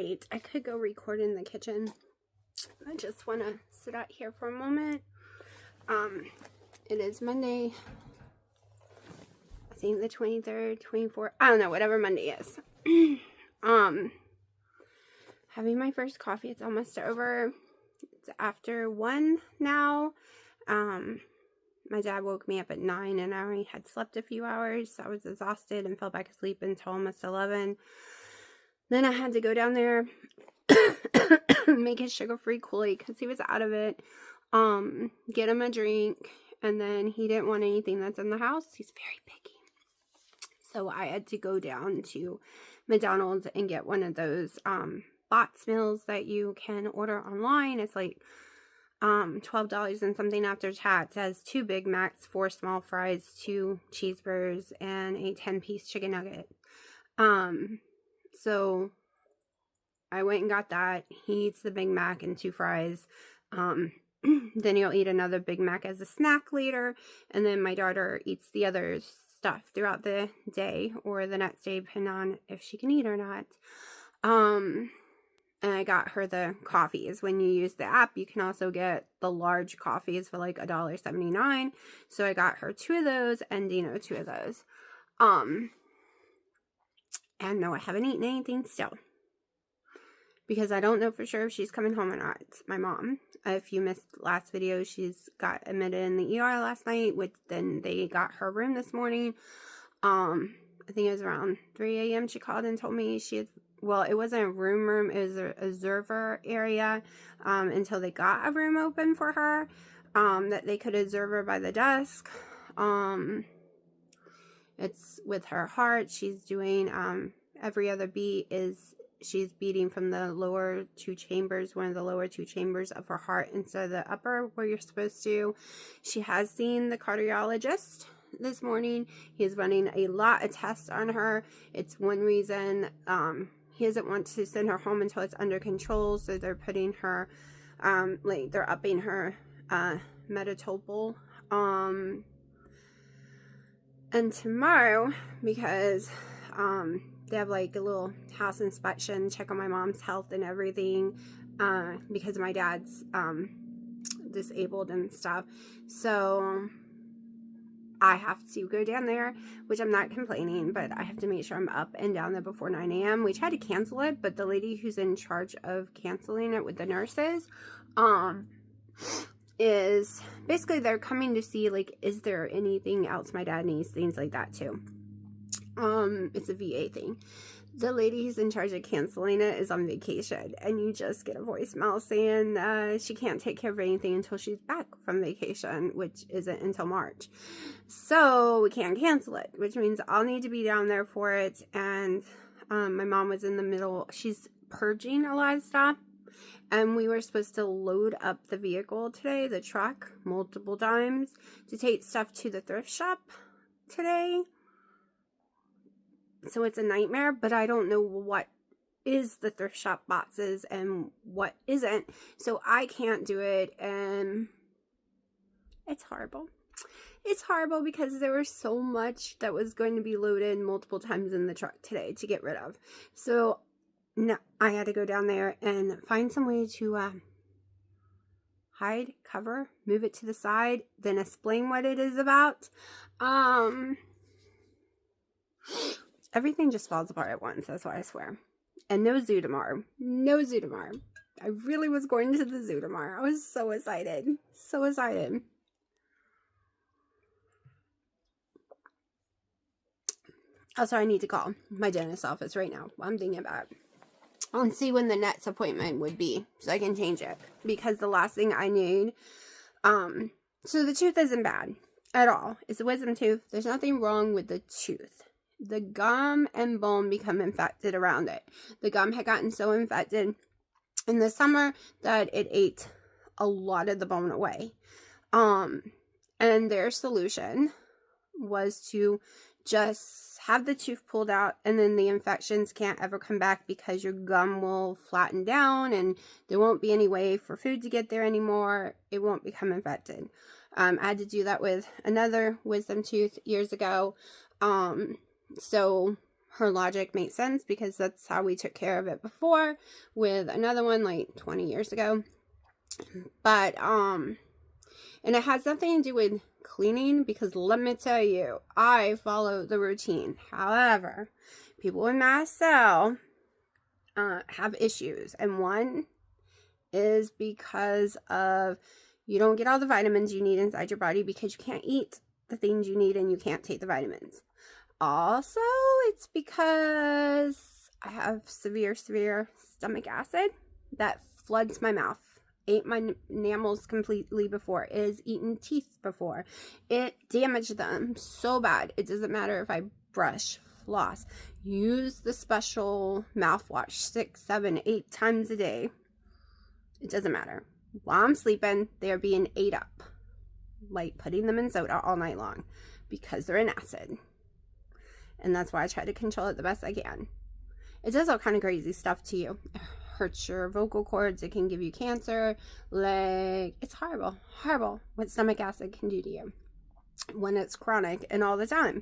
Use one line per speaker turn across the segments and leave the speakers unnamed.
Alright, I could go record in the kitchen. I just want to sit out here for a moment. It is Monday. I think the 23rd, 24th. I don't know, whatever Monday is. Having my first coffee. It's almost over. It's after 1 now. My dad woke me up at 9 and I already had slept a few hours. So I was exhausted and fell back asleep until almost 11. Then I had to go down there, make his sugar-free Kool-Aid because he was out of it, get him a drink, and then he didn't want anything that's in the house. He's very picky. So I had to go down to McDonald's and get one of those box meals that you can order online. It's like $12 and something after tax. It has 2 Big Macs, 4 small fries, 2 cheeseburgers, and a 10-piece chicken nugget. So I went and got that. He eats the Big Mac and 2 fries. Then he'll eat another Big Mac as a snack later. And then my daughter eats the other stuff throughout the day or the next day, depending on if she can eat or not. And I got her the coffees. When you use the app, you can also get the large coffees for like $1.79. So I got her 2 of those and Dino 2 of those. And no, I haven't eaten anything still. Because I don't know for sure if she's coming home or not. My mom. If you missed last video, she's got admitted in the ER last night. Which then they got her room this morning. I think it was around 3 a.m. she called and told me she had... Well, it wasn't a room. It was an observer area. Until they got a room open for her. That they could observe her by the desk. It's with her heart. She's doing, every other beat is, she's beating from the lower 2 chambers, one of the lower 2 chambers of her heart instead of the upper where you're supposed to. She has seen the cardiologist this morning. He is running a lot of tests on her. It's one reason, he doesn't want to send her home until it's under control. So they're putting her, they're upping her, metotopol, and tomorrow, because they have like a little house inspection, check on my mom's health and everything, because my dad's disabled and stuff. So I have to go down there, which I'm not complaining, but I have to make sure I'm up and down there before 9 a.m. We tried to cancel it, but the lady who's in charge of canceling it with the nurses, is basically they're coming to see, like, is there anything else my dad needs, things like that too. It's a VA thing. The lady who's in charge of canceling it is on vacation, and you just get a voicemail saying she can't take care of anything until she's back from vacation, which isn't until March. So we can't cancel it, which means I'll need to be down there for it. And my mom was in the middle, she's purging a lot of stuff. And we were supposed to load up the vehicle today, the truck, multiple times to take stuff to the thrift shop today. So it's a nightmare, but I don't know what is the thrift shop boxes and what isn't. So I can't do it, and it's horrible. It's horrible because there was so much that was going to be loaded multiple times in the truck today to get rid of. So no, I had to go down there and find some way to hide, cover, move it to the side, then explain what it is about. Everything just falls apart at once, that's why I swear. And no zoo tomorrow. No zoo tomorrow. I really was going to the zoo tomorrow. I was so excited. So excited. Also, I need to call my dentist's office right now. I'm thinking about it. I'll see when the next appointment would be so I can change it. Because the last thing I need, so the tooth isn't bad at all. It's a wisdom tooth. There's nothing wrong with the tooth. The gum and bone become infected around it. The gum had gotten so infected in the summer that it ate a lot of the bone away. And their solution was to just have the tooth pulled out, and then the infections can't ever come back because your gum will flatten down and there won't be any way for food to get there anymore. It won't become infected. I had to do that with another wisdom tooth years ago. So her logic makes sense because that's how we took care of it before with another one like 20 years ago. But, and it has nothing to do with cleaning because let me tell you, I follow the routine. However, people with mast cell have issues, and one is because of you don't get all the vitamins you need inside your body because you can't eat the things you need and you can't take the vitamins. Also, it's because I have severe stomach acid that floods my mouth. Ate my enamels completely before. It has eaten teeth before. It damaged them so bad. It doesn't matter if I brush, floss, use the special mouthwash 6, 7, 8 times a day. It doesn't matter. While I'm sleeping, they're being ate up. Like putting them in soda all night long because they're in acid. And that's why I try to control it the best I can. It does all kind of crazy stuff to you. It hurts your vocal cords. It can give you cancer. Like, it's horrible. Horrible what stomach acid can do to you when it's chronic and all the time.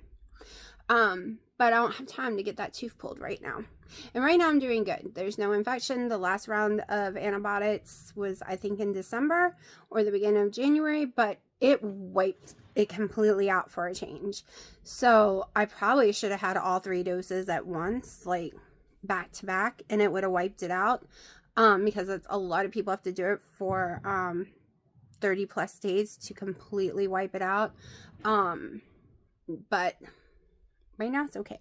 But I don't have time to get that tooth pulled right now. And right now I'm doing good. There's no infection. The last round of antibiotics was, I think, in December or the beginning of January, but it wiped it completely out for a change. So I probably should have had all 3 doses at once, like back to back, and it would have wiped it out. Because it's a lot of people have to do it for 30 plus days to completely wipe it out. But right now it's okay.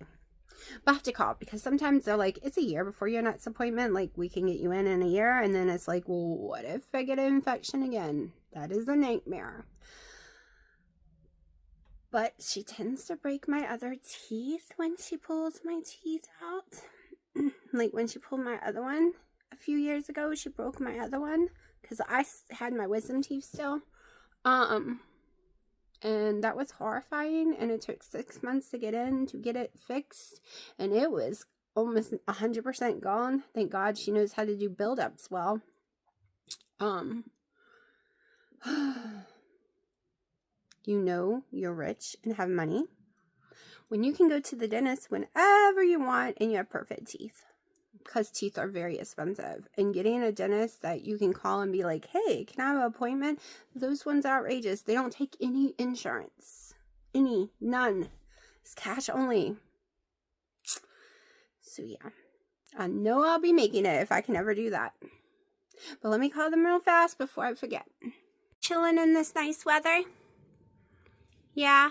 But I have to call because sometimes they're like, it's a year before your next appointment. Like, we can get you in a year. And then it's like, well, what if I get an infection again? That is a nightmare. But she tends to break my other teeth when she pulls my teeth out. Like when she pulled my other one a few years ago, she broke my other one because I had my wisdom teeth still. And that was horrifying, and it took 6 months to get it fixed, and it was almost 100% gone. Thank God she knows how to do build-ups well. You know you're rich and have money when you can go to the dentist whenever you want and you have perfect teeth, because teeth are very expensive, and getting a dentist that you can call and be like, hey, can I have an appointment? Those ones are outrageous. They don't take any insurance. None. It's cash only. So yeah, I know I'll be making it if I can ever do that. But let me call them real fast before I forget. Chilling in this nice weather? Yeah.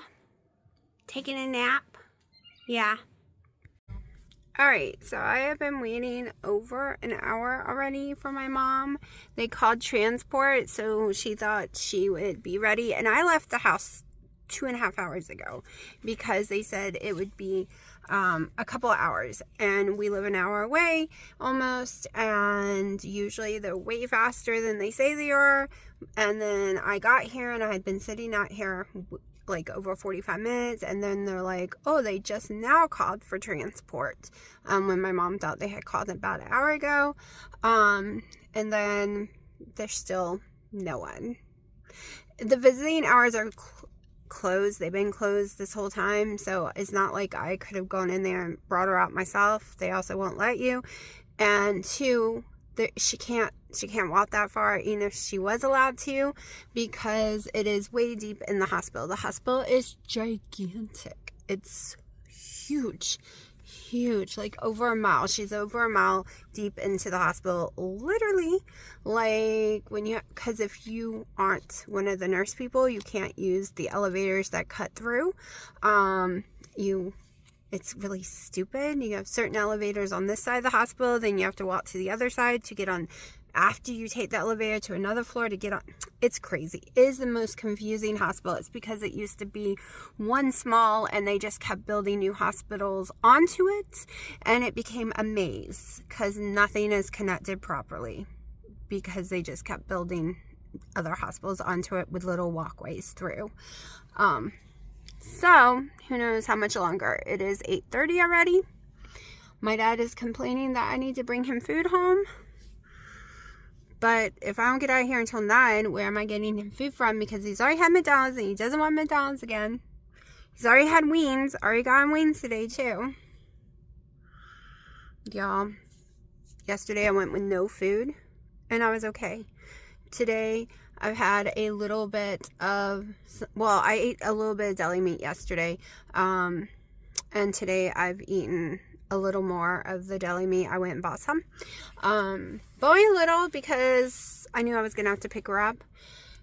Taking a nap? Yeah. Alright, so I have been waiting over an hour already for my mom. They called transport, so she thought she would be ready. And I left the house 2.5 hours ago because they said it would be a couple of hours. And we live an hour away almost, and usually they're way faster than they say they are. And then I got here and I had been sitting out here like over 45 minutes, and then they're like, oh, they just now called for transport, when my mom thought they had called about an hour ago, and then there's still no one. The visiting hours are closed. They've been closed this whole time, so it's not like I could have gone in there and brought her out myself. They also won't let you. And 2, she can't walk that far, even if she was allowed to, because it is way deep in the hospital. The hospital is gigantic. It's huge, like over a mile. She's over a mile deep into the hospital, literally. Like because if you aren't one of the nurse people, you can't use the elevators that cut through. It's really stupid. You have certain elevators on this side of the hospital, then you have to walk to the other side to get on after you take the elevator to another floor to get on. It's crazy. It is the most confusing hospital. It's because it used to be one small and they just kept building new hospitals onto it, and it became a maze because nothing is connected properly because they just kept building other hospitals onto it with little walkways through. So, who knows how much longer. It is 8:30 already. My dad is complaining that I need to bring him food home. But if I don't get out of here until 9, where am I getting him food from? Because he's already had McDonald's and he doesn't want McDonald's again. He's already had wings. Already got him wings today too. Y'all, yesterday I went with no food and I was okay. Today I've had a little bit of, well, I ate a little bit of deli meat yesterday, and today I've eaten a little more of the deli meat. I went and bought some, but only a little because I knew I was gonna have to pick her up.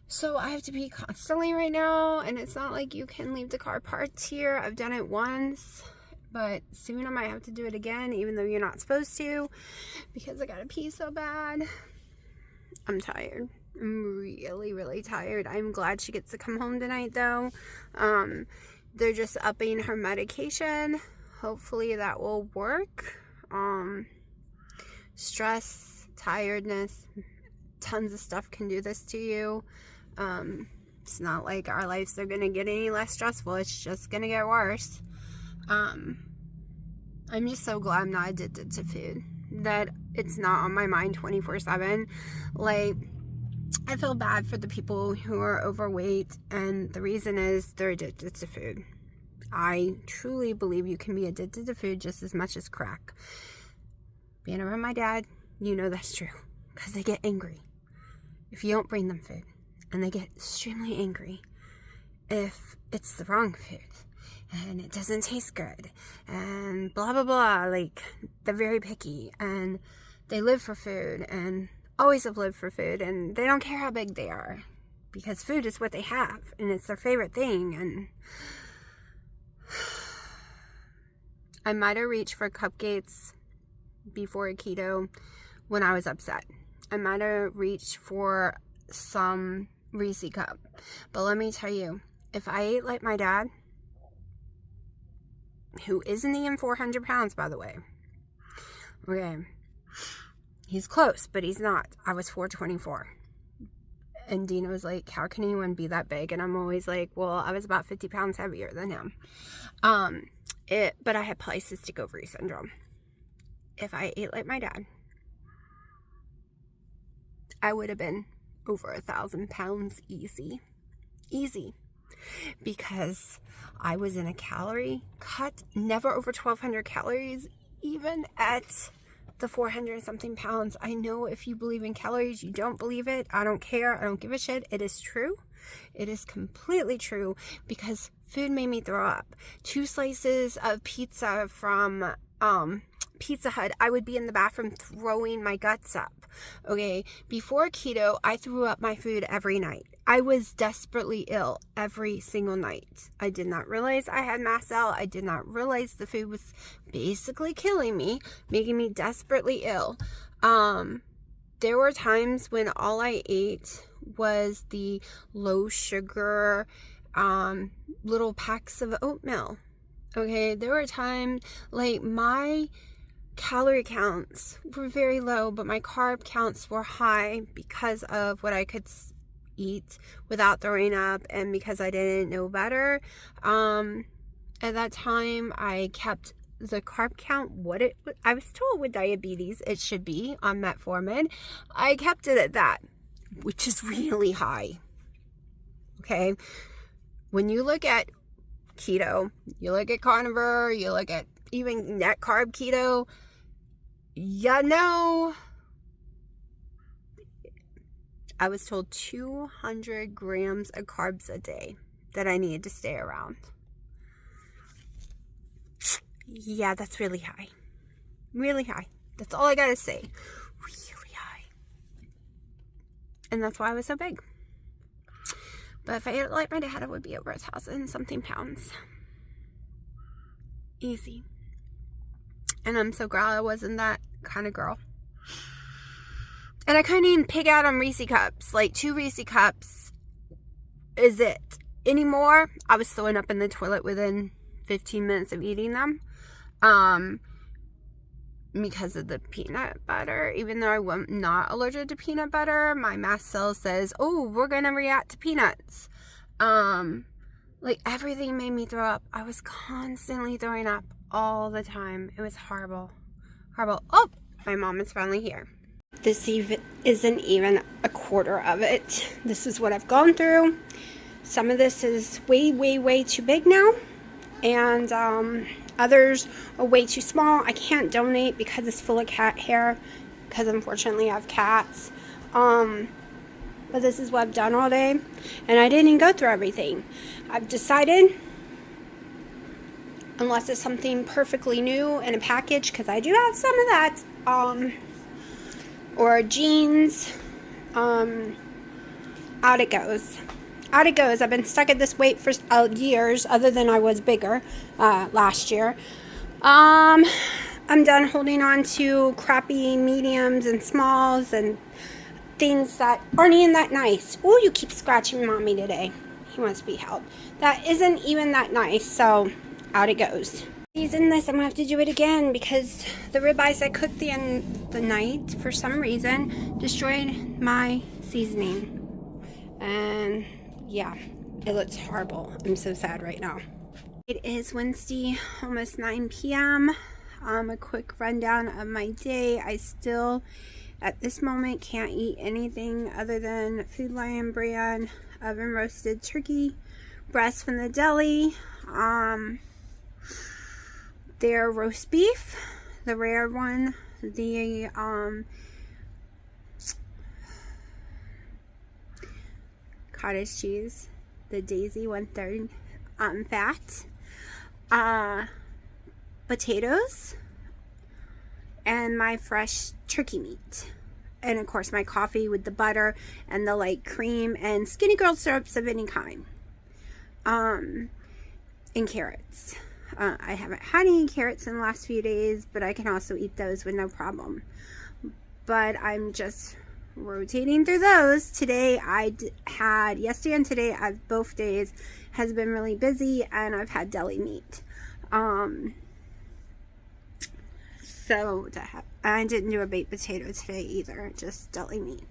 So I have to pee constantly right now, and it's not like you can leave the car parked here. I've done it once, but soon I might have to do it again, even though you're not supposed to, because I gotta pee so bad. I'm tired. I'm really, really tired. I'm glad she gets to come home tonight, though. They're just upping her medication. Hopefully that will work. Stress, tiredness, tons of stuff can do this to you. It's not like our lives are gonna get any less stressful. It's just gonna get worse. I'm just so glad I'm not addicted to food, that it's not on my mind 24/7. Like, I feel bad for the people who are overweight, and the reason is they're addicted to food. I truly believe you can be addicted to food just as much as crack. Being around my dad, you know that's true, because they get angry if you don't bring them food, and they get extremely angry if it's the wrong food and it doesn't taste good and blah blah blah. Like, they're very picky and they live for food and always have lived for food, and they don't care how big they are because food is what they have and it's their favorite thing. And I might have reached for cupcakes before keto when I was upset. I might have reached for some Reese cup, but let me tell you, if I ate like my dad, who isn't even 400 pounds, by the way, okay, he's close, but he's not. I was 424. And Dina was like, how can anyone be that big? And I'm always like, well, I was about 50 pounds heavier than him. But I had polycystic ovary syndrome. If I ate like my dad, I would have been over 1,000 pounds easy. Because I was in a calorie cut, never over 1,200 calories, even at the 400 something pounds. I know if you believe in calories, you don't believe it. I don't care. I don't give a shit. It is true. It is completely true, because food made me throw up. 2 slices of pizza from Pizza Hut, I would be in the bathroom throwing my guts up. Okay, before keto, I threw up my food every night. I was desperately ill every single night. I did not realize I had mast cell. I did not realize the food was basically killing me, making me desperately ill. There were times when all I ate was the low sugar little packs of oatmeal. Okay, there were times, like, my calorie counts were very low, but my carb counts were high because of what I could eat without throwing up, and because I didn't know better. At that time, I kept the carb count I was told with diabetes it should be on metformin. I kept it at that, which is really high. Okay, when you look at keto, you look at carnivore, you look at even net carb keto, you know, I was told 200 grams of carbs a day that I needed to stay around. Yeah, that's really high. Really high. That's all I gotta say. Really high. And that's why I was so big. But if I ate like my dad, it would be over 1,000 something pounds. Easy. And I'm so glad I wasn't that kind of girl. And I couldn't even pig out on Reese cups. Like, 2 Reese cups is it. Anymore, I was throwing up in the toilet within 15 minutes of eating them. Because of the peanut butter. Even though I'm not allergic to peanut butter, my mast cell says, oh, we're gonna react to peanuts. Like, everything made me throw up. I was constantly throwing up all the time. It was horrible. Horrible. Oh, my mom is finally here. This isn't even a quarter of it. This is what I've gone through. Some of this is way, way, way too big now. and others are way too small. I can't donate because it's full of cat hair, because unfortunately I have cats. But this is what I've done all day, and I didn't go through everything. I've decided, unless it's something perfectly new in a package, because I do have some of that, or jeans, out it goes. Out it goes. I've been stuck at this weight for years, other than I was bigger last year. I'm done holding on to crappy mediums and smalls and things that aren't even that nice. Oh, you keep scratching Mommy today. He wants to be held. That isn't even that nice, so out it goes. Season this, I'm gonna have to do it again because the ribeyes I cooked the night, for some reason, destroyed my seasoning. And yeah, it looks horrible. I'm so sad right now. It is Wednesday, almost 9 p.m. A quick rundown of my day. I still, at this moment, can't eat anything other than Food Lion brand oven roasted turkey breast from the deli. Their roast beef, the rare one, the cottage cheese, the Daisy 1/3 fat, potatoes, and my fresh turkey meat, and of course my coffee with the butter and the light cream and Skinny Girl syrups of any kind, and carrots. I haven't had any carrots in the last few days, but I can also eat those with no problem. But I'm just rotating through those. Today yesterday and today, both days has been really busy, and I've had deli meat. So I didn't do a baked potato today either, just deli meat.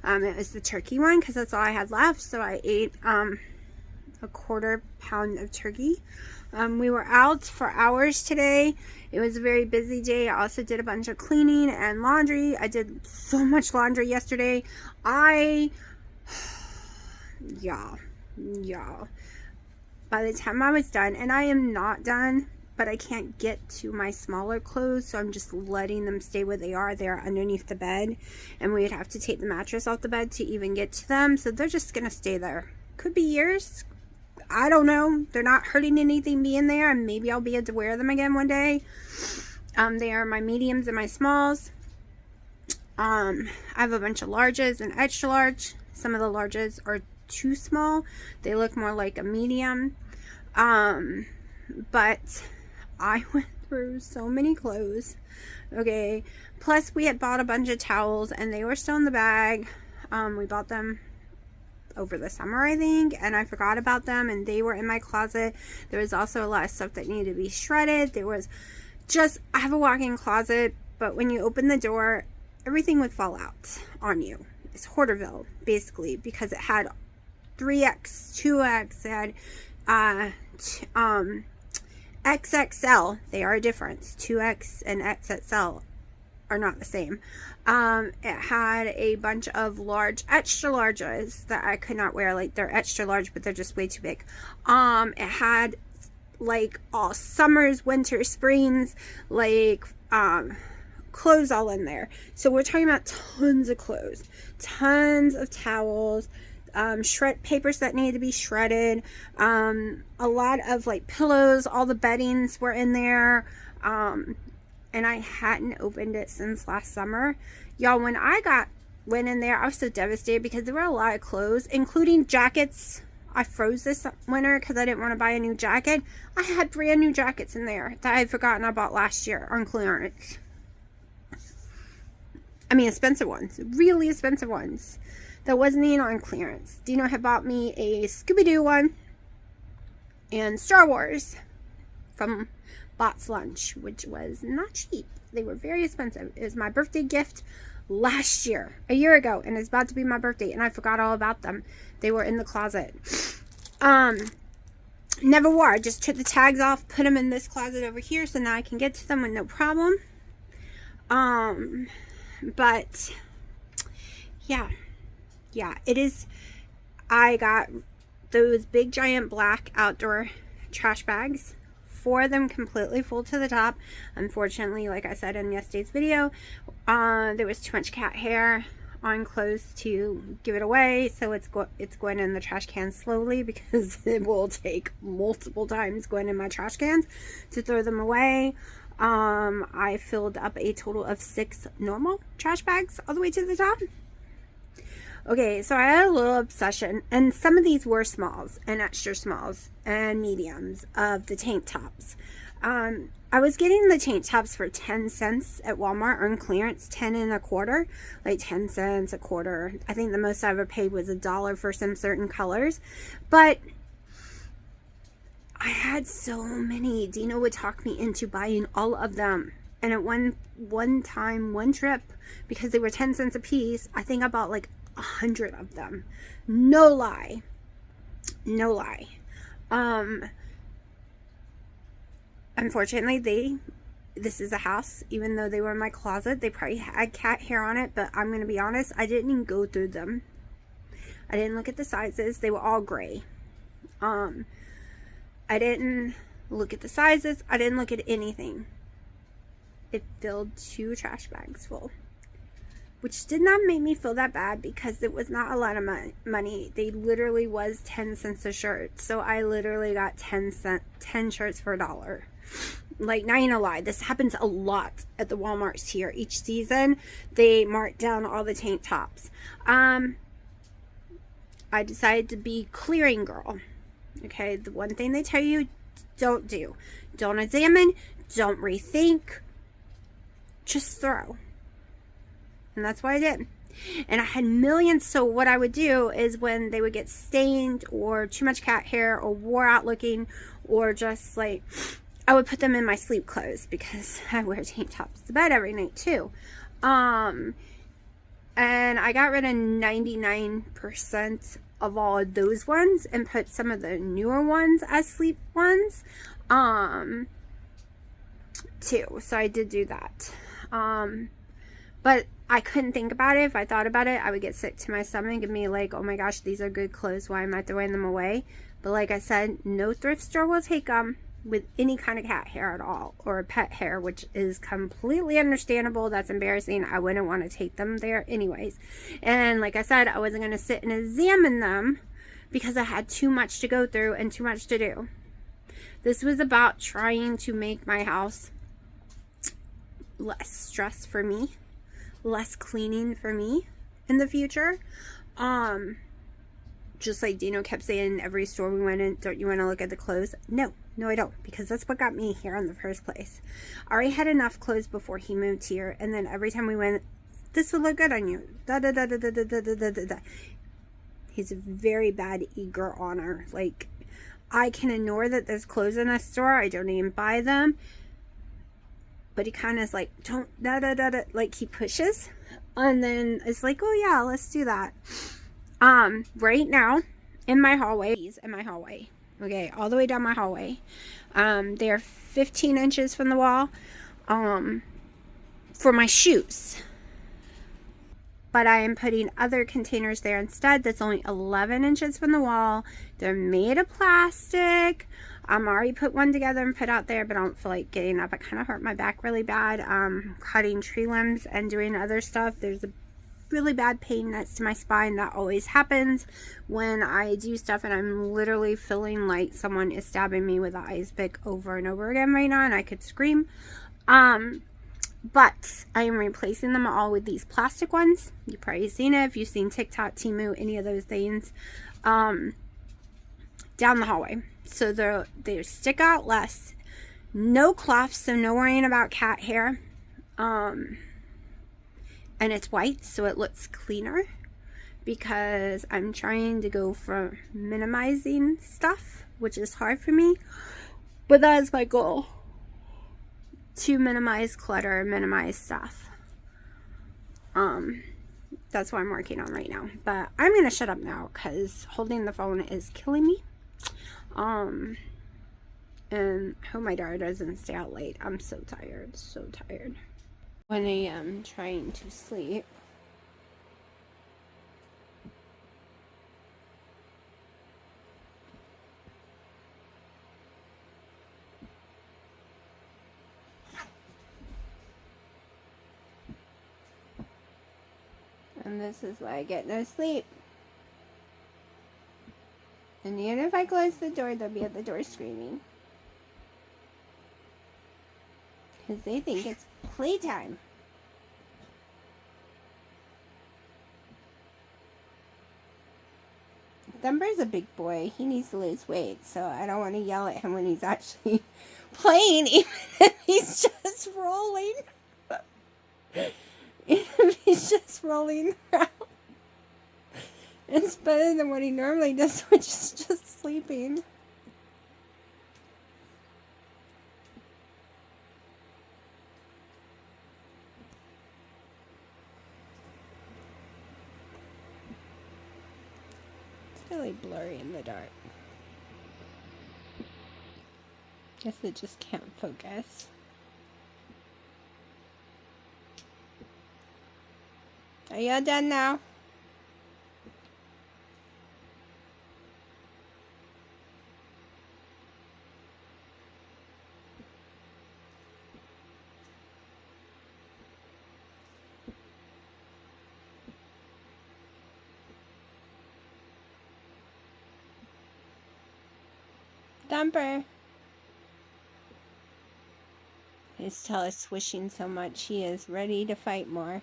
It was the turkey one because that's all I had left, so I ate a 1/4 pound of turkey. We were out for hours today. It was a very busy day. I also did a bunch of cleaning and laundry. I did so much laundry yesterday. Yeah. By the time I was done, and I am not done, but I can't get to my smaller clothes, so I'm just letting them stay where they are. They're underneath the bed, and we'd have to take the mattress off the bed to even get to them, so they're just gonna stay there. Could be years. I don't know. They're not hurting anything being there, and maybe I'll be able to wear them again one day. They are my mediums and my smalls. I have a bunch of larges and extra large. Some of the larges are too small. They look more like a medium. But I went through so many clothes. Okay. Plus, we had bought a bunch of towels, and they were still in the bag. We bought them over the summer, I think, and I forgot about them, and they were in my closet. There was also a lot of stuff that needed to be shredded. I have a walk-in closet, but when you open the door, everything would fall out on you. It's Hoarderville, basically, because it had 3X, 2X, it had XXL. They are a difference. 2X and XXL are not the same. It had a bunch of large, extra larges that I could not wear. Like, they're extra large, but they're just way too big. It had like all summers, winter, springs, like clothes all in there. So we're talking about tons of clothes, tons of towels, shred papers that needed to be shredded, a lot of like pillows. All the beddings were in there. And I hadn't opened it since last summer. Y'all, when I went in there, I was so devastated because there were a lot of clothes, including jackets. I froze this winter because I didn't want to buy a new jacket. I had brand new jackets in there that I had forgotten I bought last year on clearance. I mean, expensive ones. Really expensive ones. That wasn't even on clearance. Dino had bought me a Scooby-Doo one and Star Wars from Bots Lunch, which was not cheap. They were very expensive. It was my birthday gift last year, a year ago, and it's about to be my birthday, and I forgot all about them. They were in the closet. Never wore. I just took the tags off, put them in this closet over here, so now I can get to them with no problem. But yeah, it is. I got those big giant black outdoor trash bags 4 of them completely full to the top. Unfortunately, like I said in yesterday's video, there was too much cat hair on clothes to give it away, so it's going in the trash can slowly, because it will take multiple times going in my trash cans to throw them away. I filled up a total of 6 normal trash bags all the way to the top. Okay, so I had a little obsession, and some of these were smalls and extra smalls and mediums of the tank tops. I was getting the tank tops for 10 cents at Walmart on clearance, 10 and a quarter, like 10 cents, a quarter. I think the most I ever paid was $1 for some certain colors. But I had so many. Dino would talk me into buying all of them. And at one trip, because they were 10 cents a piece, I think I bought like 100 of them. No lie. No lie. Unfortunately, this is a house, even though they were in my closet, they probably had cat hair on it, but I'm going to be honest, I didn't even go through them. I didn't look at the sizes. They were all gray. I didn't look at the sizes. I didn't look at anything. It filled 2 trash bags full, which did not make me feel that bad, because it was not a lot of money. They literally was 10 cents a shirt. So I literally got 10 shirts for $1. Like, not even a lie, this happens a lot at the Walmarts here. Each season, they mark down all the tank tops. I decided to be clearing girl. Okay, the one thing they tell you, don't do. Don't examine, don't rethink, just throw. And that's what I did. And I had millions, so what I would do is when they would get stained or too much cat hair or wore out looking, or just like, I would put them in my sleep clothes, because I wear tank tops to bed every night too. And I got rid of 99% of all of those ones and put some of the newer ones as sleep ones too. So I did do that. But I couldn't think about it. If I thought about it, I would get sick to my stomach and be like, oh my gosh, these are good clothes. Why am I throwing them away? But like I said, no thrift store will take them with any kind of cat hair at all, or pet hair, which is completely understandable. That's embarrassing. I wouldn't want to take them there anyways. And like I said, I wasn't going to sit and examine them, because I had too much to go through and too much to do. This was about trying to make my house less stress for me, less cleaning for me in the future. Just like Dino kept saying in every store we went in, don't you want to look at the clothes? No, I don't, because that's what got me here in the first place. I already had enough clothes before he moved here, and then every time we went, this would look good on you. He's a very bad eager honor. Like, I can ignore that there's clothes in a store. I don't even buy them. But he kind of is like, don't, like he pushes. And then it's like, oh yeah, let's do that. Right now, in my hallway, okay, all the way down my hallway, they are 15 inches from the wall, for my shoes. But I am putting other containers there instead. That's only 11 inches from the wall. They're made of plastic. I'm already put one together and put out there, but I don't feel like getting up. It kind of hurt my back really bad. Cutting tree limbs and doing other stuff. There's a really bad pain next to my spine that always happens when I do stuff, and I'm literally feeling like someone is stabbing me with an ice pick over and over again right now, and I could scream. But I am replacing them all with these plastic ones. You've probably seen it if you've seen TikTok, Temu, any of those things, down the hallway. So they stick out less. No cloth, so no worrying about cat hair. And it's white, so it looks cleaner, because I'm trying to go for minimizing stuff, which is hard for me, but that is my goal, to minimize clutter, minimize stuff. That's what I'm working on right now. But I'm gonna shut up now, because holding the phone is killing me. And I hope my daughter doesn't stay out late. I'm so tired, so tired. 1 a.m. trying to sleep. And this is why I get no sleep. And even if I close the door, they'll be at the door screaming. Because they think it's playtime. Thumper's a big boy. He needs to lose weight, so I don't want to yell at him when he's actually playing, even if he's just rolling. Even if he's just rolling around. It's better than what he normally does, which is just sleeping. It's really blurry in the dark. Guess it just can't focus. Are you all done now? Thumper. His tail is swishing so much he is ready to fight more.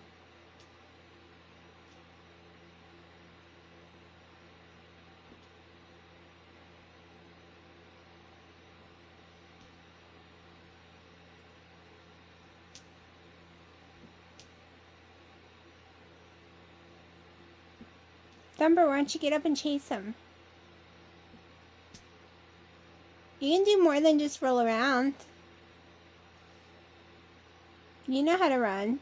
Thumper, why don't you get up and chase him? You can do more than just roll around. You know how to run.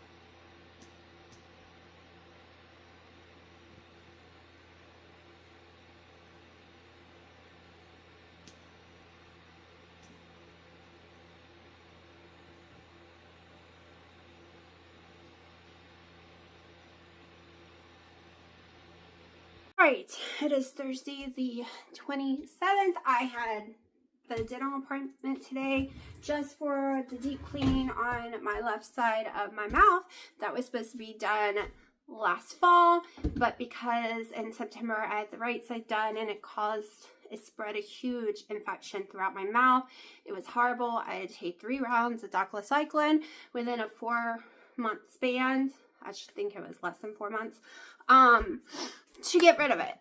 Alright, it is Thursday the 27th. I had the dental appointment today just for the deep cleaning on my left side of my mouth. That was supposed to be done last fall, but because in September I had the right side done and it spread a huge infection throughout my mouth. It was horrible. I had to take 3 rounds of doxycycline within a 4-month span. I should think it was less than 4 months, to get rid of it.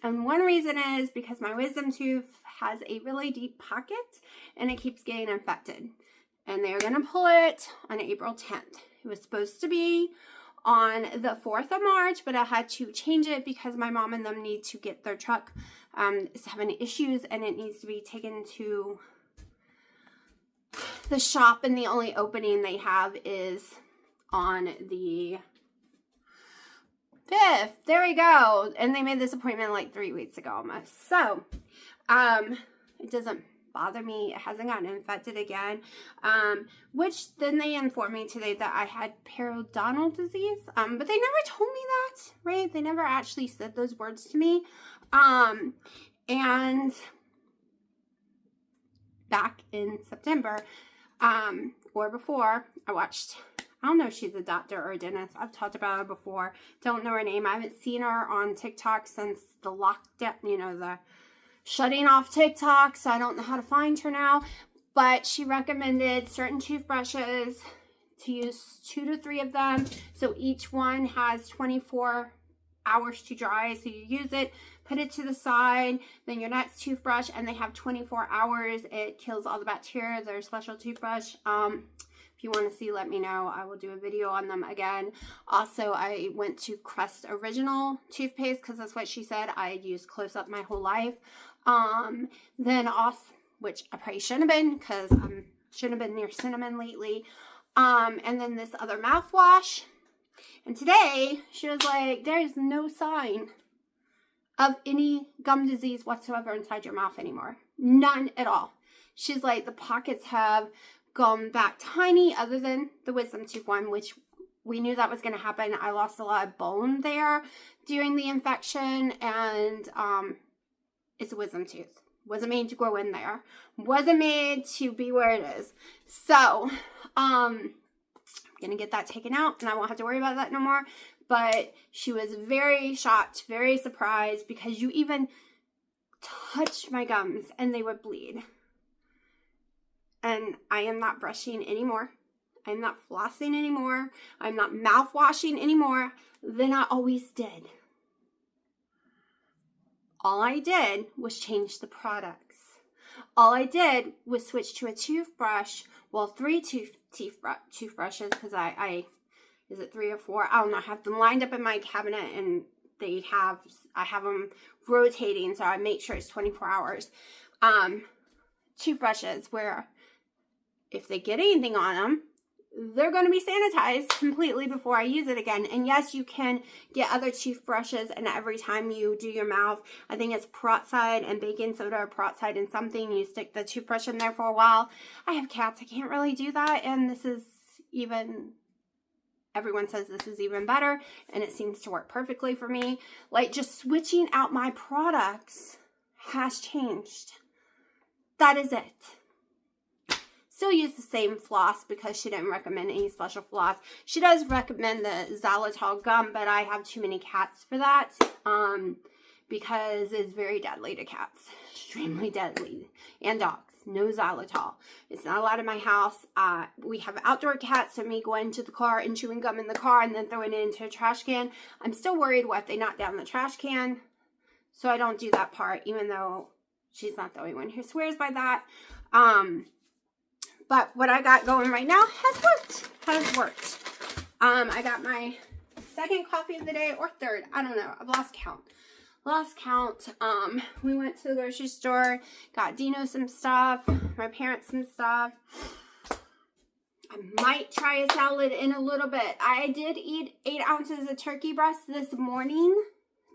And one reason is because my wisdom tooth has a really deep pocket and it keeps getting infected. And they're going to pull it on April 10th. It was supposed to be on the 4th of March, but I had to change it because my mom and them need to get their truck is having issues and it needs to be taken to the shop, and the only opening they have is on the 5th. There we go. And they made this appointment like 3 weeks ago almost. So, it doesn't bother me. It hasn't gotten infected again. Which then they informed me today that I had periodontal disease. But they never told me that, right? They never actually said those words to me. And back in September, or before, I watched, I don't know if she's a doctor or a dentist. I've talked about her before. Don't know her name. I haven't seen her on TikTok since the lockdown, you know, the shutting off TikTok, so I don't know how to find her now. But she recommended certain toothbrushes to use 2 to 3 of them. So each one has 24 hours to dry. So you use it, put it to the side, then your next toothbrush, and they have 24 hours. It kills all the bacteria. They're a special toothbrush. If you want to see, let me know. I will do a video on them again. Also, I went to Crest Original toothpaste because that's what she said. I used Close Up my whole life. Then also, which I probably shouldn't have been because I shouldn't have been near cinnamon lately. And then this other mouthwash. And today, she was like, there is no sign of any gum disease whatsoever inside your mouth anymore. None at all. She's like, the pockets have gone back tiny, other than the wisdom tooth one, which we knew that was going to happen. I lost a lot of bone there during the infection, and it's a wisdom tooth. Wasn't made to grow in there. Wasn't made to be where it is. So, I'm going to get that taken out, and I won't have to worry about that no more. But she was very shocked, very surprised, because you even touched my gums and they would bleed. And I am not brushing anymore. I'm not flossing anymore. I'm not mouthwashing anymore than I always did. All I did was change the products. All I did was switch to a toothbrush, well, 3 toothbrushes, because I is it 3 or 4? I don't know. I have them lined up in my cabinet, and I have them rotating, so I make sure it's 24 hours. Toothbrushes where if they get anything on them, they're going to be sanitized completely before I use it again. And yes, you can get other toothbrushes, and every time you do your mouth, I think it's peroxide and baking soda or peroxide and something, you stick the toothbrush in there for a while. I have cats. I can't really do that, and this is even, everyone says this is even better, and it seems to work perfectly for me. Like, just switching out my products has changed. That is it. Still use the same floss because she didn't recommend any special floss. She does recommend the xylitol gum, but I have too many cats for that, because it's very deadly to cats. Extremely deadly. And dogs. No xylitol. It's not allowed in my house. We have outdoor cats, so me going to the car and chewing gum in the car and then throwing it into a trash can. I'm still worried what if they knock down the trash can. So I don't do that part, even though she's not the only one who swears by that. But what I got going right now has worked. I got my second coffee of the day, or third. I don't know. I've lost count. We went to the grocery store, got Dino some stuff, my parents some stuff. I might try a salad in a little bit. I did eat 8 ounces of turkey breast this morning.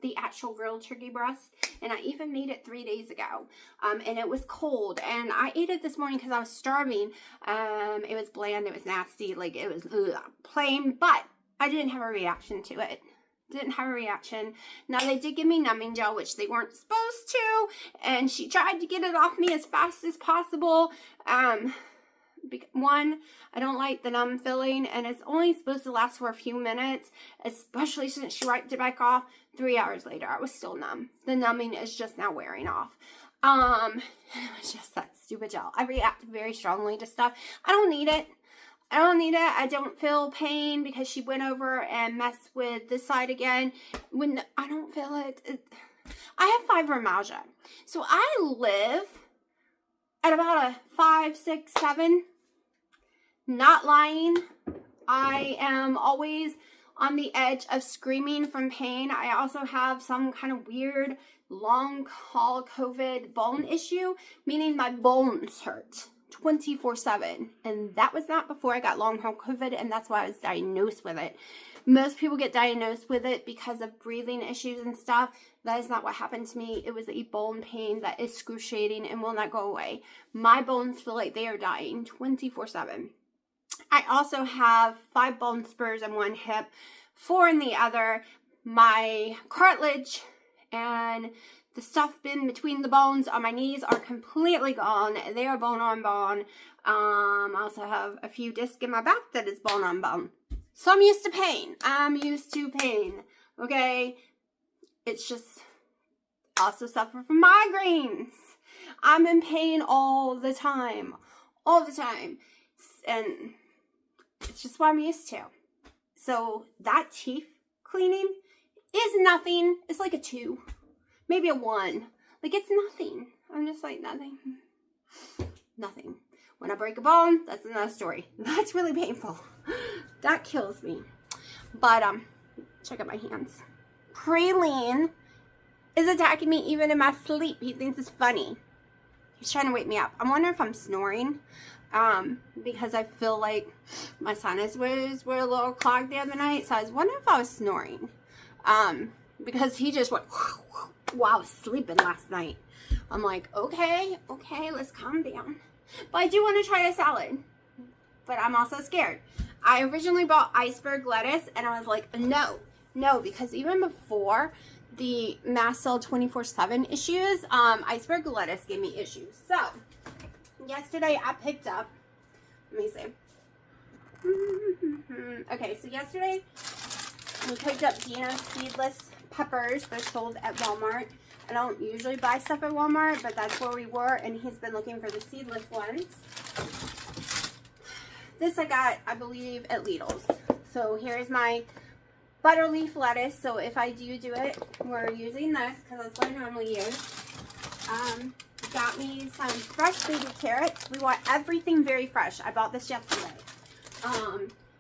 The actual real turkey breast, and I even made it 3 days ago, and it was cold, and I ate it this morning because I was starving. It was bland, it was nasty, like it was plain, but I didn't have a reaction to it. Now they did give me numbing gel, which they weren't supposed to, and she tried to get it off me as fast as possible. One, I don't like the numb feeling, and it's only supposed to last for a few minutes, especially since she wiped it back off. 3 hours later, I was still numb. The numbing is just now wearing off. It was just that stupid gel. I react very strongly to stuff. I don't need it. I don't feel pain because she went over and messed with this side again. When I don't feel it. I have fibromyalgia. So I live at about a 5, 6, 7. Not lying. I am always on the edge of screaming from pain. I also have some kind of weird long haul COVID bone issue, meaning my bones hurt 24/7. And that was not before I got long haul COVID, and that's why I was diagnosed with it. Most people get diagnosed with it because of breathing issues and stuff. That is not what happened to me. It was a bone pain that is excruciating and will not go away. My bones feel like they are dying 24/7. I also have 5 bone spurs in one hip, 4 in the other. My cartilage and the stuff in between the bones on my knees are completely gone. They are bone on bone. I also have a few discs in my back that is bone on bone. So I'm used to pain. Okay? It's just, also suffer from migraines. I'm in pain all the time. And it's just what I'm used to. So that teeth cleaning is nothing. It's like a 2, maybe a 1. Like, it's nothing. I'm just like, nothing. When I break a bone, that's another story. That's really painful. That kills me. But, check out my hands. Praline is attacking me even in my sleep. He thinks it's funny. He's trying to wake me up. I'm wondering if I'm snoring. Because I feel like my sinuses were a little clogged the other night. So I was wondering if I was snoring. Because he just went while I was sleeping last night. I'm like, okay, let's calm down. But I do want to try a salad. But I'm also scared. I originally bought iceberg lettuce, and I was like, no, because even before the mast cell 24/7 issues, iceberg lettuce gave me issues. So yesterday I picked up, let me see. Okay, so yesterday We picked up Dino's seedless peppers. They're sold at Walmart. I don't usually buy stuff at Walmart, but that's where we were, and he's been looking for the seedless ones. This I got, I believe, at Lidl's. So here's my butter leaf lettuce. So if I do it, we're using this because that's what I normally use. Got me some fresh baby carrots. We want everything very fresh. I bought this yesterday.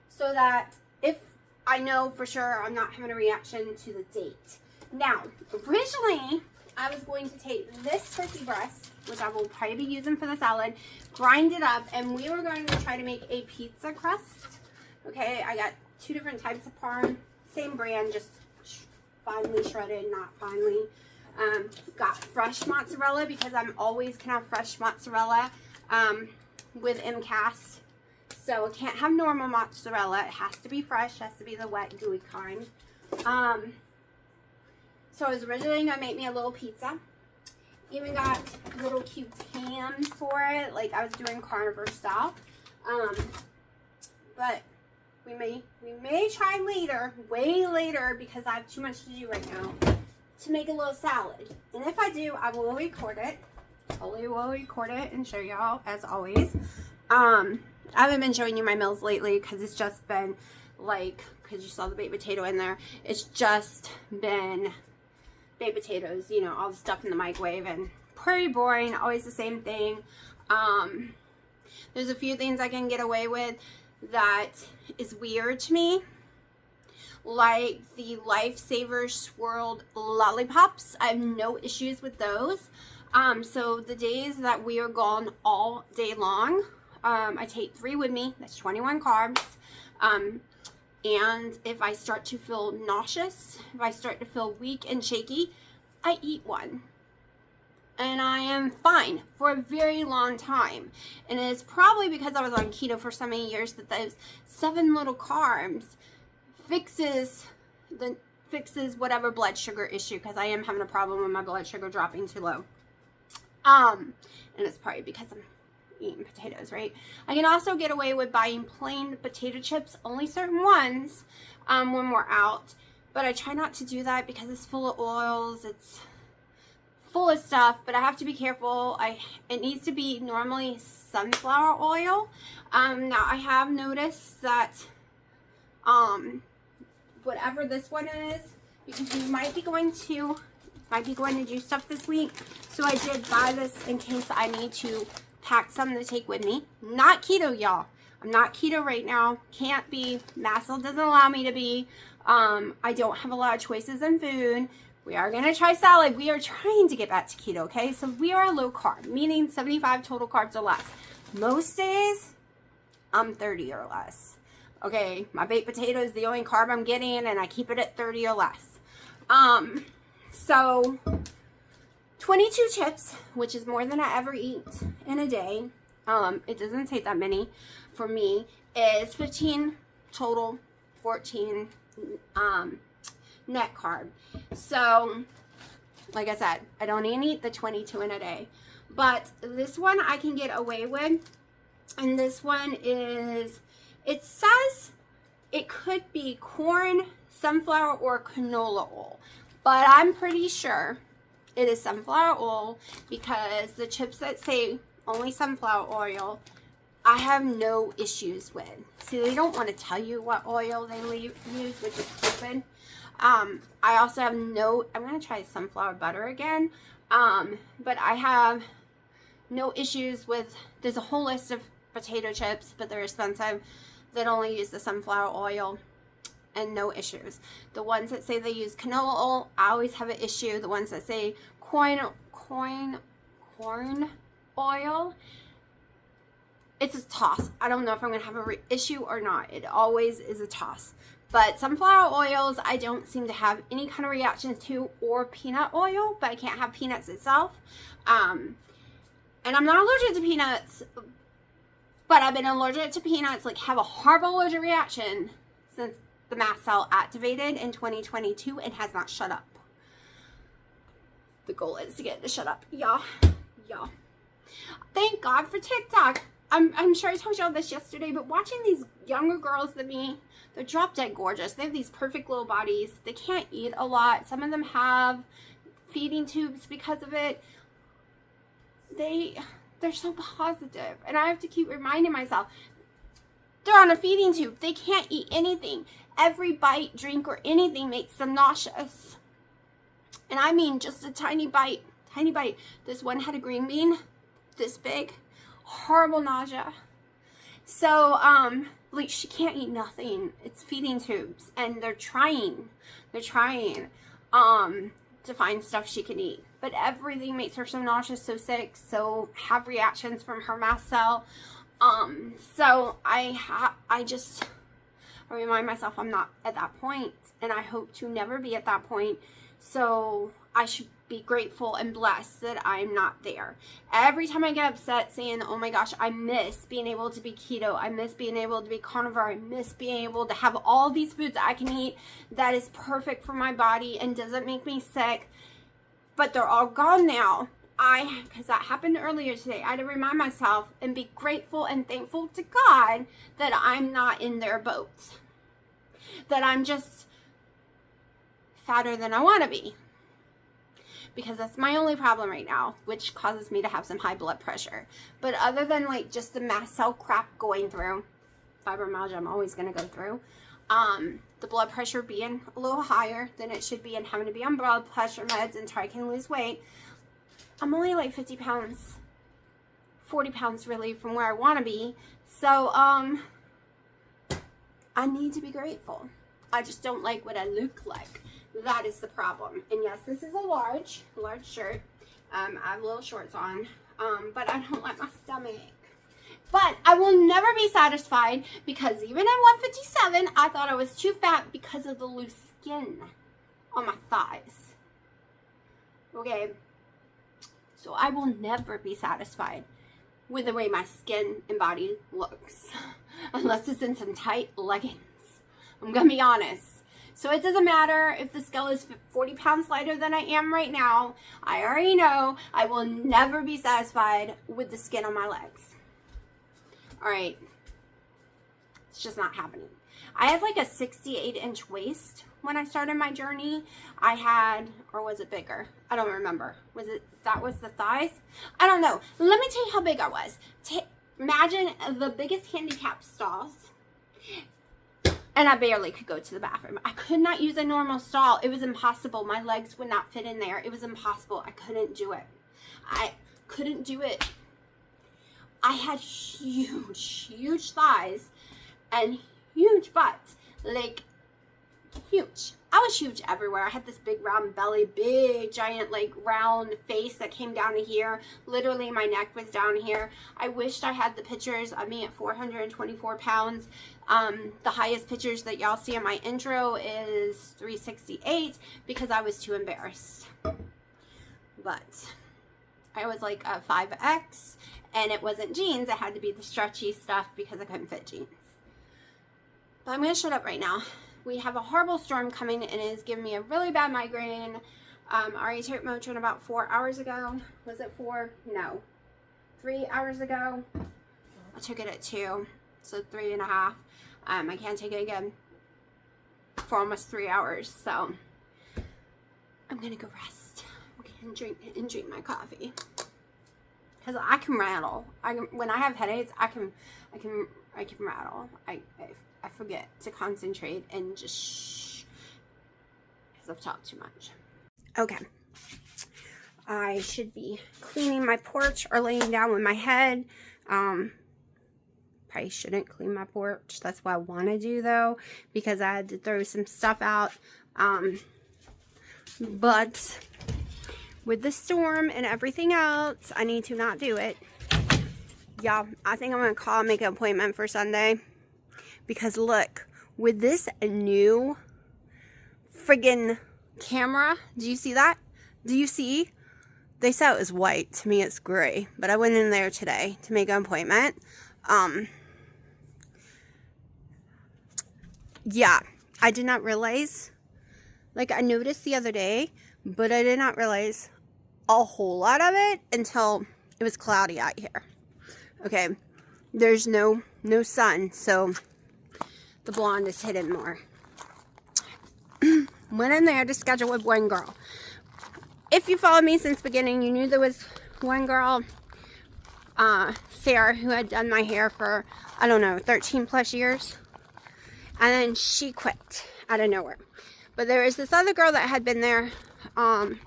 So that if I know for sure I'm not having a reaction to the date. Now, originally, I was going to take this turkey breast, which I will probably be using for the salad, grind it up, and we were going to try to make a pizza crust. Okay, I got 2 different types of parm, same brand, just finely shredded, not finely. Got fresh mozzarella because I'm always can have fresh mozzarella with MCAS. So I can't have normal mozzarella. It has to be fresh. It has to be the wet, gooey kind. So I was originally going to make me a little pizza. Even got little cute hams for it. Like I was doing carnivore style. But we may try later, way later, because I have too much to do right now, to make a little salad. And if I do, I will record it. Totally will record it and show y'all as always. I haven't been showing you my meals lately because it's just been like, because you saw the baked potato in there, it's just been baked potatoes, you know, all the stuff in the microwave, and pretty boring, always the same thing. There's a few things I can get away with that is weird to me, like the Lifesaver swirled lollipops. I have no issues with those. So the days that we are gone all day long, I take 3 with me. That's 21 carbs. And if I start to feel nauseous, if I start to feel weak and shaky, I eat one. And I am fine for a very long time. And it's probably because I was on keto for so many years that those 7 little carbs fixes whatever blood sugar issue, because I am having a problem with my blood sugar dropping too low. And it's probably because I'm eating potatoes, right? I can also get away with buying plain potato chips, only certain ones, when we're out. But I try not to do that because it's full of oils. It's full of stuff, but I have to be careful. It needs to be normally sunflower oil. Now I have noticed that whatever this one is, because you might be going to do stuff this week, so I did buy this in case I need to pack some to take with me. Not keto, y'all. I'm not keto right now. Can't be. Massel doesn't allow me to be. I don't have a lot of choices in food. We are going to try salad. We are trying to get back to keto, okay? So we are low carb, meaning 75 total carbs or less. Most days, I'm 30 or less. Okay, my baked potato is the only carb I'm getting, and I keep it at 30 or less. So 22 chips, which is more than I ever eat in a day. It doesn't take that many for me. Is 15 total, 14 net carb. So, like I said, I don't even eat the 22 in a day. But this one I can get away with. And this one is, it says it could be corn, sunflower, or canola oil. But I'm pretty sure it is sunflower oil, because the chips that say only sunflower oil, I have no issues with. See, they don't want to tell you what oil they use, which is stupid. I also have I'm going to try sunflower butter again. But I have no issues with, there's a whole list of potato chips, but they're expensive, that only use the sunflower oil, and no issues. The ones that say they use canola oil, I always have an issue. The ones that say corn oil, it's a toss. I don't know if I'm going to have an issue or not. It always is a toss. But sunflower oils, I don't seem to have any kind of reactions to, or peanut oil, but I can't have peanuts itself. And I'm not allergic to peanuts, but I've been allergic to peanuts, like have a horrible allergic reaction since the mast cell activated in 2022 and has not shut up. The goal is to get it to shut up, y'all. Thank God for TikTok. I'm sure I told y'all this yesterday, but watching these younger girls than me, they're drop dead gorgeous. They have these perfect little bodies. They can't eat a lot. Some of them have feeding tubes because of it. They're so positive, and I have to keep reminding myself, they're on a feeding tube. They can't eat anything. Every bite, drink, or anything makes them nauseous. And I mean just a tiny bite, tiny bite. This one had a green bean, this big, horrible nausea. So, like, she can't eat nothing. It's feeding tubes, and they're trying to find stuff she can eat. But everything makes her so nauseous, so sick, so have reactions from her mast cell. So I remind myself I'm not at that point, and I hope to never be at that point. So I should be grateful and blessed that I'm not there. Every time I get upset saying, oh my gosh, I miss being able to be keto, I miss being able to be carnivore, I miss being able to have all these foods I can eat that is perfect for my body and doesn't make me sick, but they're all gone now. Because that happened earlier today, I had to remind myself and be grateful and thankful to God that I'm not in their boat. That I'm just fatter than I want to be. Because that's my only problem right now, which causes me to have some high blood pressure. But other than like just the mast cell crap going through, fibromyalgia I'm always going to go through, the blood pressure being a little higher than it should be and having to be on blood pressure meds until I can lose weight, I'm only like 50 pounds, 40 pounds really from where I want to be. So, I need to be grateful. I just don't like what I look like. That is the problem. And yes, this is a large shirt. I have little shorts on, but I don't like my stomach. But I will never be satisfied because even at 157, I thought I was too fat because of the loose skin on my thighs. Okay. So I will never be satisfied with the way my skin and body looks. Unless it's in some tight leggings. I'm going to be honest. So it doesn't matter if the scale is 40 pounds lighter than I am right now. I already know I will never be satisfied with the skin on my legs. Alright. It's just not happening. I had like a 68-inch waist when I started my journey. I had, or was it bigger? I don't remember. That was the thighs? I don't know. Let me tell you how big I was. Imagine the biggest handicap stalls, and I barely could go to the bathroom. I could not use a normal stall. It was impossible. My legs would not fit in there. It was impossible. I couldn't do it. I couldn't do it. I had huge thighs and huge butts. Like, huge. I was huge everywhere. I had this big round belly, big giant like round face that came down to here. Literally my neck was down here. I wished I had the pictures of me at 424 pounds. The highest pictures that y'all see in my intro is 368 because I was too embarrassed. But I was like a 5X, and it wasn't jeans. It had to be the stretchy stuff because I couldn't fit jeans. But I'm going to shut up right now. We have a horrible storm coming, and it is giving me a really bad migraine. I already took Motrin about 4 hours ago. Was it 4? No. 3 hours ago. I took it at 2, so 3.5. I can't take it again for almost 3 hours, so I'm going to go rest. Okay, and drink my coffee. Because I can rattle. When I have headaches, I can rattle. I forget to concentrate and just shh, because I've talked too much. Okay. I should be cleaning my porch or laying down with my head. Probably shouldn't clean my porch. That's what I want to do though, because I had to throw some stuff out. But with the storm and everything else, I need to not do it. Y'all, I think I'm going to call and make an appointment for Sunday. Because look, with this new friggin' camera, do you see that? Do you see? They said it was white. To me, it's gray. But I went in there today to make an appointment. Yeah, I did not realize. Like, I noticed the other day, but I did not realize a whole lot of it until it was cloudy out here. Okay, there's no sun, so the blonde is hidden more. Went in there to schedule with one girl. If you followed me since the beginning, you knew there was one girl, Sarah, who had done my hair for, I don't know, 13 plus years. And then she quit out of nowhere. But there was this other girl that had been there the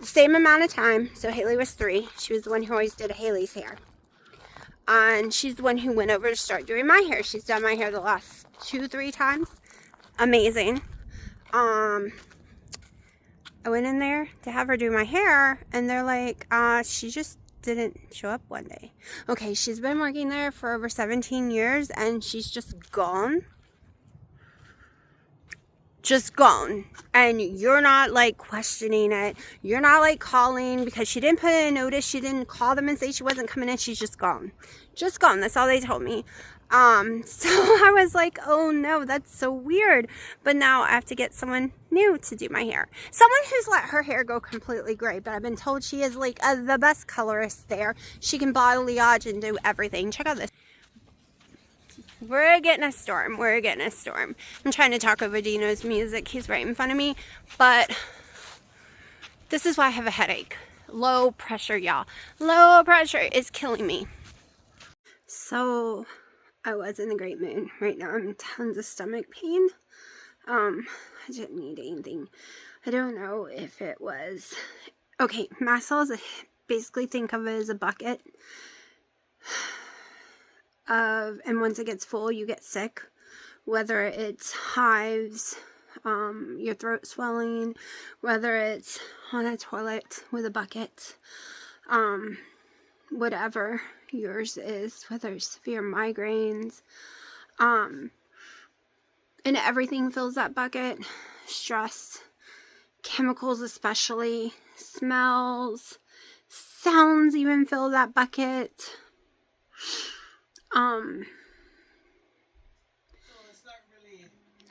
same amount of time. So Haley was 3. She was the one who always did Haley's hair. And she's the one who went over to start doing my hair. She's done my hair the last 2-3 times. Amazing. I went in there to have her do my hair, and they're like, she just didn't show up one day. Okay, she's been working there for over 17 years, and she's just gone. Just gone. And you're not, like, questioning it. You're not, like, calling, because she didn't put in a notice. She didn't call them and say she wasn't coming in. She's just gone. Just gone. That's all they told me. So I was like, oh no, that's so weird. But now I have to get someone new to do my hair. Someone who's let her hair go completely gray, but I've been told she is like the best colorist there. She can balayage and do everything. Check out this. We're getting a storm. We're getting a storm. I'm trying to talk over Dino's music. He's right in front of me. But this is why I have a headache. Low pressure, y'all. Low pressure is killing me. So I was in a great mood. Right now I'm in tons of stomach pain. I didn't need anything. I don't know if it was... Okay, mast cells, basically think of it as a bucket. And once it gets full, you get sick. Whether it's hives, your throat swelling, whether it's on a toilet with a bucket, whatever yours is, whether it's severe migraines, and everything fills that bucket. Stress, chemicals especially, smells, sounds even fill that bucket.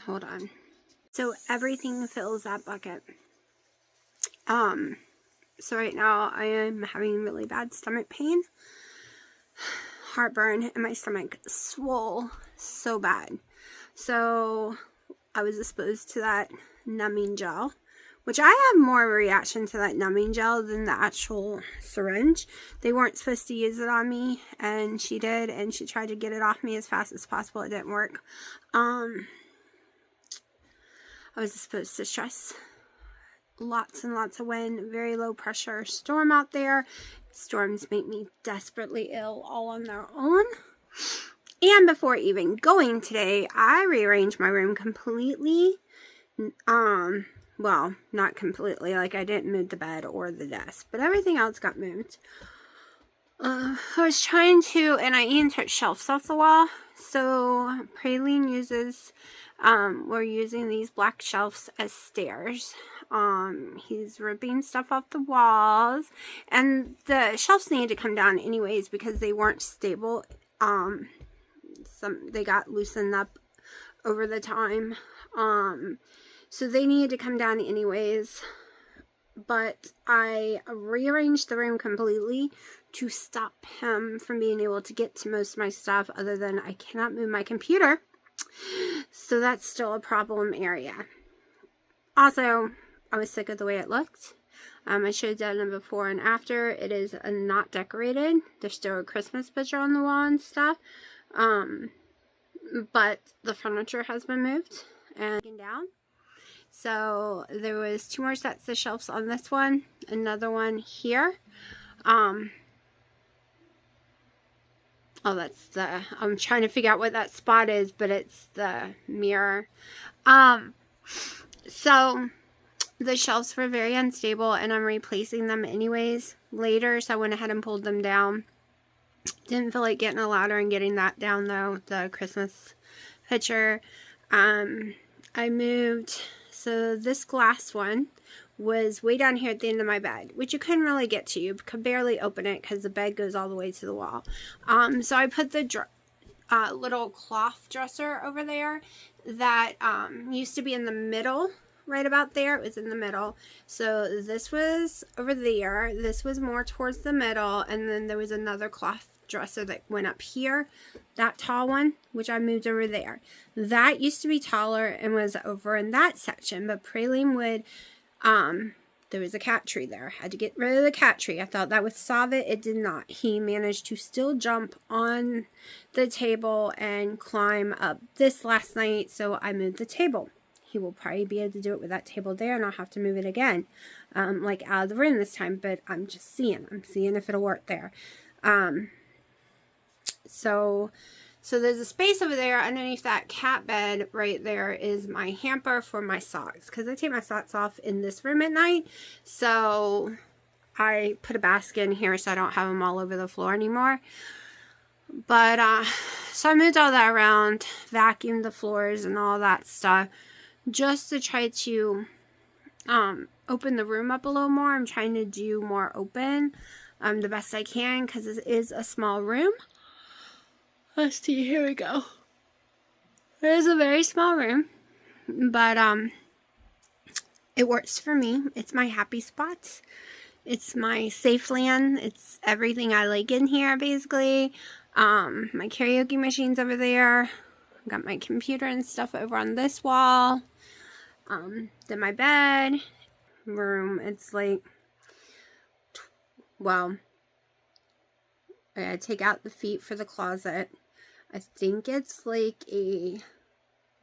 Hold on. So everything fills that bucket. So right now I am having really bad stomach pain, heartburn, and my stomach swole so bad. So I was exposed to that numbing gel, which I have more of a reaction to that numbing gel than the actual syringe. They weren't supposed to use it on me, and she did, and she tried to get it off me as fast as possible. It didn't work. I was exposed to stress. Lots and lots of wind, very low pressure storm out there. Storms make me desperately ill all on their own. And before even going today, I rearranged my room completely. Well, not completely, like I didn't move the bed or the desk, but everything else got moved. I was trying to, and I even took shelves off the wall. So Praline uses, we're using these black shelves as stairs. He's ripping stuff off the walls, and the shelves needed to come down anyways because they weren't stable. They got loosened up over the time. So they needed to come down anyways. But I rearranged the room completely to stop him from being able to get to most of my stuff, other than I cannot move my computer. So that's still a problem area. Also, I was sick of the way it looked. I should have done it before and after. It is not decorated. There's still a Christmas picture on the wall and stuff. But the furniture has been moved and taken down. So there was 2 more sets of shelves on this one. Another one here. Oh, that's the... I'm trying to figure out what that spot is, but it's the mirror. So the shelves were very unstable, and I'm replacing them anyways later, so I went ahead and pulled them down. Didn't feel like getting a ladder and getting that down though, the Christmas picture. I moved, so this glass one was way down here at the end of my bed, which you couldn't really get to. You could barely open it because the bed goes all the way to the wall. So I put the little cloth dresser over there that used to be in the middle. Right about there, it was in the middle. So this was over there, this was more towards the middle, and then there was another cloth dresser that went up here, that tall one, which I moved over there. That used to be taller and was over in that section, but Praline would, there was a cat tree there. I had to get rid of the cat tree. I thought that would solve it. It did not. He managed to still jump on the table and climb up this last night, so I moved the table. He will probably be able to do it with that table there, and I'll have to move it again, like out of the room this time, but I'm just seeing. I'm seeing if it'll work there. So there's a space over there. Underneath that cat bed right there is my hamper for my socks, because I take my socks off in this room at night. So I put a basket in here so I don't have them all over the floor anymore. But so I moved all that around, vacuumed the floors and all that stuff, just to try to open the room up a little more. I'm trying to do more open the best I can, because it is a small room. Let's see, here we go. It is a very small room, but it works for me. It's my happy spot. It's my safe land. It's everything I like in here, basically. My karaoke machine's over there. I've got my computer and stuff over on this wall. Then my bed room. It's like, well, I gotta take out the feet for the closet. I think it's like a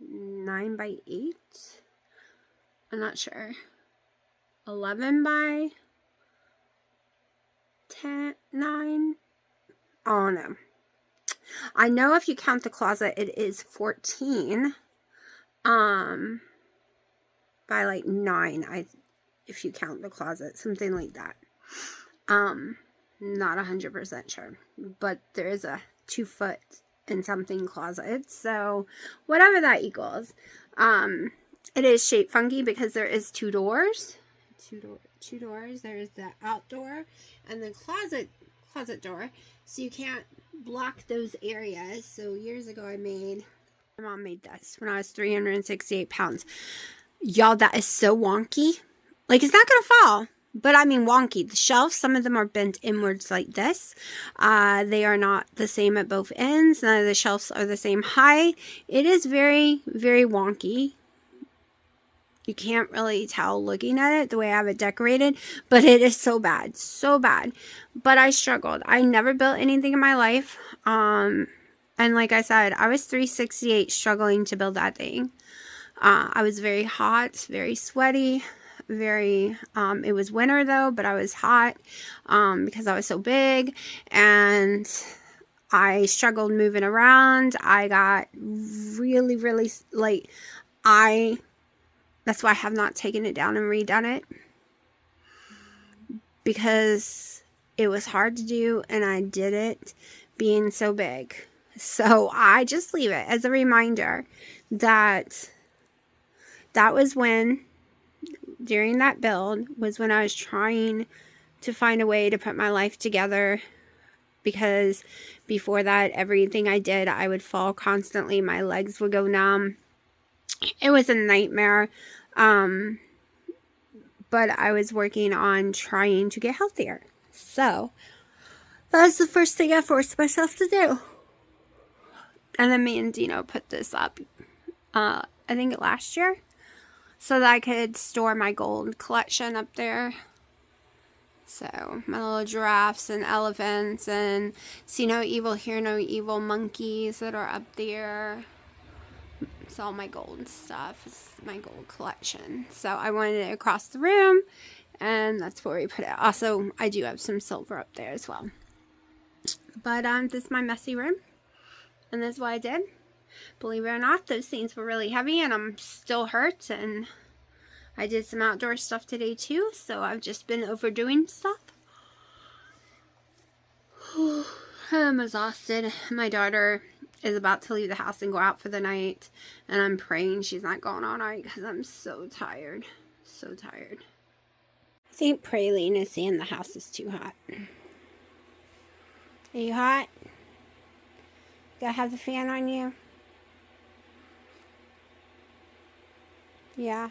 9x8. I'm not sure. 11 by 10, 9. Oh no. I know if you count the closet, it is 14. By like 9. If you count the closet, something like that. Not 100% sure, but there is a 2 foot and something closet, so whatever that equals. It is shaped funky because there is 2 doors. Two doors. There's the outdoor and the closet door, so you can't block those areas. So years ago my mom made this when I was 368 pounds. Y'all, that is so wonky. Like, it's not gonna fall. But I mean wonky. The shelves, some of them are bent inwards like this. They are not the same at both ends. None of the shelves are the same height. It is very, very wonky. You can't really tell looking at it the way I have it decorated. But it is so bad. So bad. But I struggled. I never built anything in my life. And like I said, I was 368 struggling to build that thing. I was very hot, very sweaty. It was winter though, but I was hot because I was so big, and I struggled moving around. I got really, really, like, that's why I have not taken it down and redone it, because it was hard to do, and I did it being so big. So I just leave it as a reminder that was when, during that build, was when I was trying to find a way to put my life together, because before that, everything I did, I would fall constantly. My legs would go numb. It was a nightmare. But I was working on trying to get healthier. So that was the first thing I forced myself to do. And then me and Dino put this up, I think last year, so that I could store my gold collection up there. So my little giraffes and elephants and see no evil, hear no evil monkeys that are up there. It's all my gold stuff. It's my gold collection. So I wanted it across the room, and that's where we put it. Also, I do have some silver up there as well. But this is my messy room, and this is what I did. Believe it or not, those things were really heavy, and I'm still hurt, and I did some outdoor stuff today too, so I've just been overdoing stuff. I'm exhausted. My daughter is about to leave the house and go out for the night, and I'm praying she's not going all night because I'm so tired. So tired. I think Praline is saying the house is too hot. Are you hot? Gotta have the fan on you? Yeah.